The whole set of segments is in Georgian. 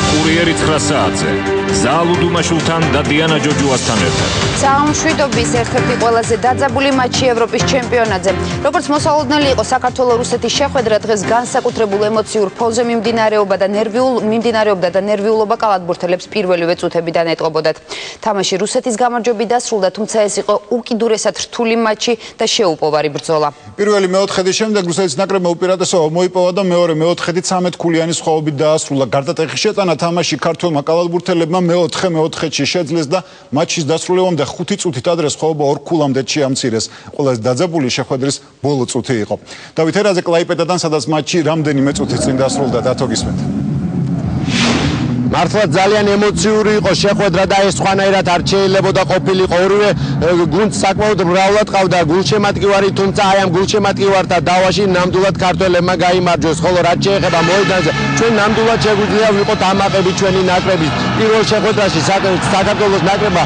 კურიერი 9 საათზე. ზალუდუ მაშულთან და დიანა ჯოჯუასთან ერთად. საამშვიდობის ერთ-ერთი ყველაზე დაძაბული მატჩი ევროპის ჩემპიონატზე. როგორც მოსალოდნელი იყო საქართველოს-რუსეთის შეხვედრა, დღეს განსაკუთრებულ ემოციურ ფონზე მიმდინარეობდა და ნერვიულობა კალათბურთელებს პირველივე წუთებიდან ეტყობოდათ. თამაში რუსეთის გამარჯვებით დასრულდა, თუმცა ეს იყო უკიდურესად რთული მატჩი და შეუპოვარი ბრძოლა. პირველი მეოთხედის შემდეგ რუსეთის ნაკრებმა უპირატესობა მოიპოვა და მეორე მეოთხედი 13 ქულიანი სხვაობით დაასრულა. გარდატეხის შეტანა თამაში ქართველმა კალათბურთელებმა მეოთხედში შეძლეს და მატჩის დასრულებამდე 5 წუთით ადრე სხვაობა 2 ქულამდე შეამცირეს. ყველაზე დაძაბული შეხვედრის ბოლო წუთი იყო. დავით ერაძე კლაიპედადან, სადაც მატჩი რამდენიმე წუთით წინ დასრულდა, დათო გისმენთ. მართლა ძალიან ემოციური იყო შეხვედრა და ეს სხვანაირად არ შეიძლებოდა ყოფილიყო. ორივე გუნდს საკმაოდ მრავლად ყავდა გულშემატკივარი, თუმცა აი ამ გულშემატკივართა დავაში ნამდვილად ქართველებმა გაიმარჯვეს. ხოლო რაც შეეხება მოედანზე, ჩვენ ნამდვილად შეგვიძლია ვიყოთ ამაყები ჩვენი ნაკრების. პირველ შეხვედრაში საქართველოს ნაკრებმა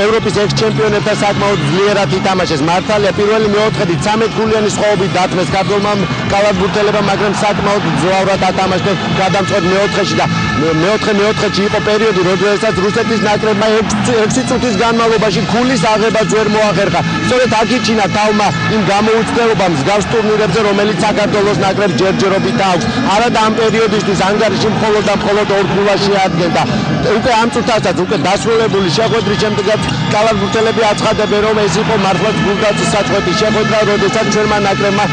ევროპის ექს-ჩემპიონებთან საკმაოდ ძლიერად ითამაშეს. მართალია პირველი მეოთხედი 13 ქულიანი სხვაობით დათმეს ქართველმა კალათბურთელებმა, მაგრამ საკმაოდ ძლავრად ათამაშდნენ გადამწყვეტ მეოთხედში და მეოთხედში იყო პერიოდი, როდესაც რუსეთის ნაკრებმა 6 წუთის განმავლობაში ქულის აღება ვერ მოახერხა. სწორედ აქ იჩინა თავმა იმ გამოუცდელობამ მსგავს ტურნირებზე, რომელიც საქართველოს ნაკრებს ჯერჯერობით აქვს. არა და ამ პერიოდისთვის ანგარიში მხოლოდ და მხოლოდ 2 ქულა შეადგენდა. უკვე ამ წუთასაც, უკვე დასრულებული შეხვედრის შემდეგაც კალათბურთელები აცხადებენ, რომ ეს იყო მართლაც გულდასაწყვეტი შეხვედრა, როდესაც ჩვენმა ნაკრებმა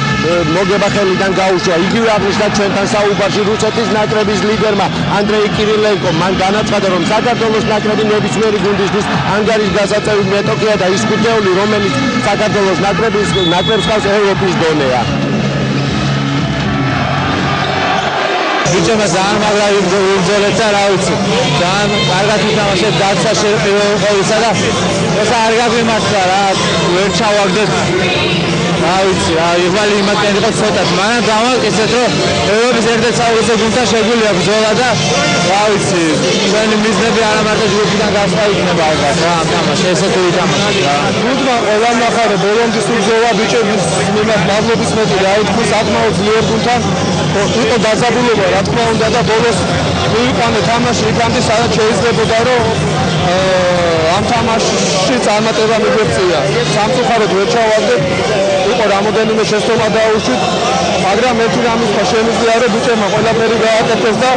მოგება ხელიდან გაუშვა. იგივე აღნიშნა ჩვენთან საუბარში რუსეთის ნაკრების ლიდერმა ანდრეი კირილენკო. მან განაცხადა, რომ საქართველოს ნაკრები ნებისმიერი გუნდისთვის ანგარიშგასაწევი მეტოქია და ის ხუთეული, რომელიც საქართველოს ნაკრებს ჰყავს ევროპის დონეა. ბიჭებმა ძალიან მაგრად იბრძოლეთ და რა ვიცი, ძალიან კარგად ითამაშეთ დაცვა პირველ ყოვლისა და ეს არ გაგვიმართლა რა, ვერ ჩავაგდეთ. რა ვიცი, იღბალი იმათთან იყო ცოტათ, მაგრამ დავაკისეთ, რომ ევროპის ერთ-ერთ საუკეთესო გუნდთან შეგვიძლია ბრძოლა და რა ვიცი, ჩვენი მიზნები არა მარტო ჯგუფიდან გასვლა იქნება ალბათ რა ამ თამაში, ესეთი ვითამაშეთ რა. გუნდმა ყველა ნახარე ბოლომდის ბრძოლა ბიჭების მიმართ მადლობის მეტი რა უთქვი, საკმაოდ ძლიერ გუნდთან იყო დაძაბულობა, რა თქმა უნდა და ბოლოს მივიყვანე თამაში იქამდე, სადაც შეიძლებოდა რომ ამ თამაშში წარმატება მიგვეწია. სამწუხაროდ ვერ ჩავაგდეთ, იყო რამოდენიმე შეცდომა დაუშვით, მაგრამ ერთი რამის შემიძლია რომ ბიჭებმა ყველაფერი გააკეთეს და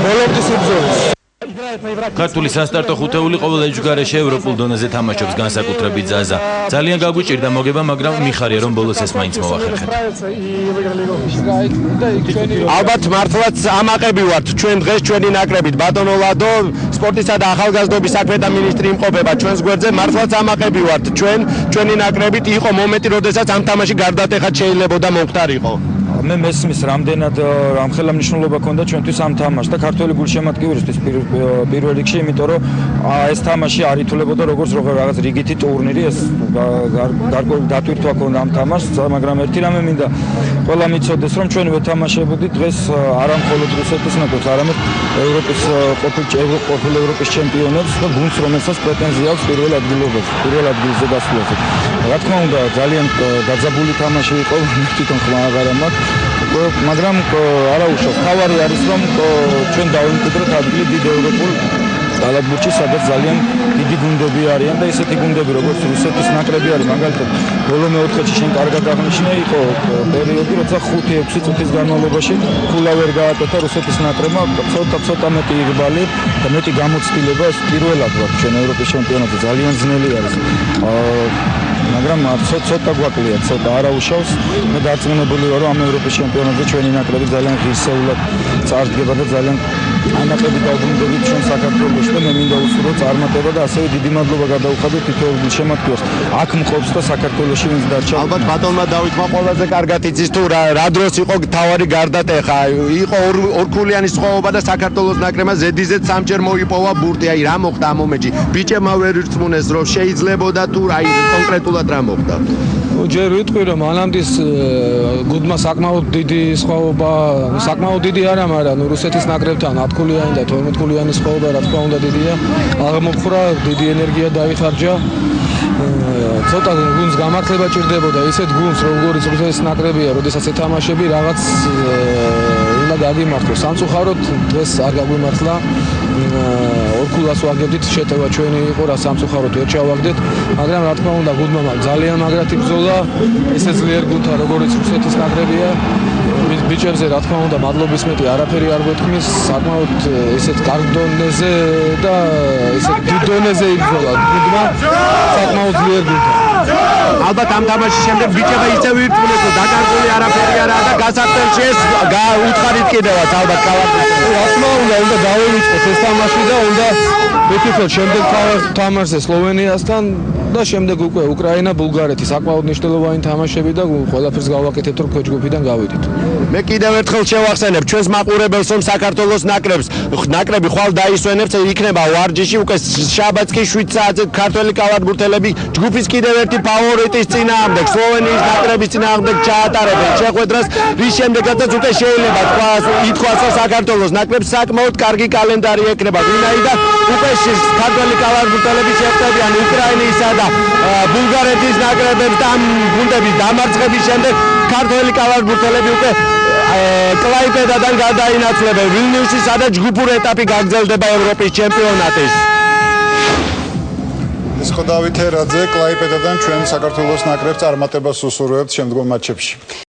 ბოლომდის იბრძოლეს. ქართული სასტარტო ხუთეული ყოველ ეჯგარეში ევროპულ დონეზე თამაშობს განსაკუთრებით ზაზა. ძალიან გაგვიჭირდა მოგება, მაგრამ მიხარია რომ ბოლოს ეს მაინც მოვახერხეთ. ალბათ მართლაც ამაყები ვართ ჩვენ დღეს ჩვენი ნაკრებით. ბატონო ლადო, სპორტისა და ახალგაზრდობის საქმეთა მინისტრი იმყოფება ჩვენს გვერდზე. მართლაც ამაყები ვართ ჩვენი ნაკრებით. იყო მომენტი, როდესაც ამ თამაში გარდატეხად შეიძლებოდა მომხდარიყო. მე მესმის რამდენად რამხელა მნიშვნელობა ქონდა ჩვენთვის ამ თამაშს და ქართველი გულშემატკივრისთვის პირველ რიგში, იმიტომ რომ ეს თამაში არ ითვლებოდა როგორც რაღაც რიგითი ტურნირი, ეს გარკვეული დატვირთვა ქონდა ამ თამაშს, მაგრამ ერთი რამე მინდა ყველა მიცოდეს, რომ ჩვენ ვეთამაშებოდით დღეს არა მხოლოდ რუსეთის ნაკრებს, არამედ ევროპის ყოფილ ევროპის ჩემპიონებს და გუნდს, რომელსაც პრეტენზია აქვს პირველ ადგილზე გასვლაზე. რა თქმა უნდა, ძალიან დაძაბული თამაში იყო, თვითონ ხმა აღარ მაქვს. მაგრამ არა უშავს. თავარი არის რომ ჩვენ დავიმკვიდროთ ადგილი დიდ ევროპულ კალათბურთში, სადაც ძალიან დიდი გუნდები არიან და ესეთი გუნდები როგორც რუსეთის ნაკრები არის. მაგალითად, ბოლო მეოთხედში შენ კარგად აღნიშნე, იყო პერიოდი, როცა 5-6 წუთის განმავლობაში ქულა ვერ გააკეთა რუსეთის ნაკრებმა, ცოტა მეტი იღბალი და მეტი გამოცდილება. ეს პირველად ვარ ჩვენ ევროპის ჩემპიონატზე, ძალიან ძნელი არის. მაგრამ ცოტა გვაკლია, ცოტა არა უშავს. მე დარწმუნებული ვარ, რომ ამ ევროპის ჩემპიონატზე ჩვენი ნაკრები ძალიან ღირსეულად წარდგება და ძალიან ამაყები დაუბრუნდებით ჩვენ საქართველოში და მე მინდა უსურვო წარმატება და ასევე დიდი მადლობა გადაუხადოთ თითოეულ გულშემატკივრს. აქ მყოფს და საქართველოში ვინც დარჩა. ალბათ ბატონმა დავითმა ყველაზე კარგად იცის თუ რა დროს იყო თავარი გარდატეხა. იყო ორქულიანი სხვაობა და საქართველოს ნაკრებმა ზედიზედ სამჯერ მოიპოვა ბურთი. აი რა მოხდა ამ მომენტში? ბიჭებმა ვერ ირწმუნეს რომ შეიძლებოდა თუ რა კონკრეტულად რა მოხდა? ჯერ ვიტყვი რომ მანამდის გუნდმა საკმაოდ დიდი სხვაობა, საკმაოდ დიდი არა, მაგრამ რუსეთის ნაკრებთან 10 ქულიანი და 12 ქულიანი სხვაობა რა თქმა უნდა დიდია. აღმოფხვრა დიდი ენერგია დაიხარჯა. ცოტა გუნდს გამართლება ჭირდებოდა, ისეთ გუნდს როგორც რუსეთის ნაკრებია, როდესაც ეთამაშები რაღაც უნდა გაგიმართლო. სამწუხაროდ დღეს არ გაგვიმართლა. ორქულას ვაგებდით, შეტევა ჩვენი იყო რა სამწუხაროდ ვერ ჩავაგდეთ, მაგრამ რა თქმა უნდა გუნდმა ძალიან მაგრად იბრძოლა. ესე ძლიერ გუნდთან როგორც რუსეთის ნაკრებია. ბიჭებზე რა თქმა უნდა მადლობის მეტი არაფერი არ გვეთქმის, საკმაოდ ესეთ კარგ დონეზე და ესეთ დიდ დონეზე იბრძოლა გუნდმა, საკმაოდ ძლიერ გუნდთან. ალბათ ამ თამაშის შემდეგ ბიჭება ისევ ირწმუნებს რომ დაკარგული არაფერი არაა და გასახდელში ეს უთხარით კიდევაც ალბათ გავაკეთოთ. რა თქმა უნდა დავივიწყოთ ეს თამაში და უნდა ვიფიქროთ შემდეგ თამაშზე სლოვენიასთან და შემდეგ უკვე უკრაინა, ბულგარეთი საკმაოდ მნიშვნელოვანი თამაშები და ყველაფერს გავაკეთებთ რომ ქვეჯგუფიდან გავიდით. მე კიდევ ერთხელ შევახსენებ ჩვენს მაყურებელს რომ საქართველოს ნაკრები ხვალ დაისვენებს იქნება ვარჯიში უკვე შაბათს კი 7 საათზე ქართველი კალათბურთელები ჯგუფის კიდევ ერთი ფავორიტის წინააღმდეგ სლოვენიის ნაკრების წინააღმდეგ ჩაატარებენ შეხვედრას რის შემდეგაც უკვე შეიძლება ითქვას რომ საქართველოს ნაკრებს საკმაოდ კარგი კალენდარი ექნება ვინაიდან უკვე ქართველი კალათბურთელები შეხვდებიან უკრაინისა და ბულგარეთის ნაკრებებს და ამ გუნდების დამარცხების შემდეგ ქართველი კალათბურთელები უკვე კლაიპედადან გადაინაცვლებენ ვილნიუსში სადაც ჯგუფური ეტაპი გაგრძელდება ევროპის ჩემპიონატის. ეს ხო დავით ერაძე კლაიპედადან ჩვენ საქართველოს ნაკრებს წარმატებას უსურვებთ შემდგომ მატჩებში.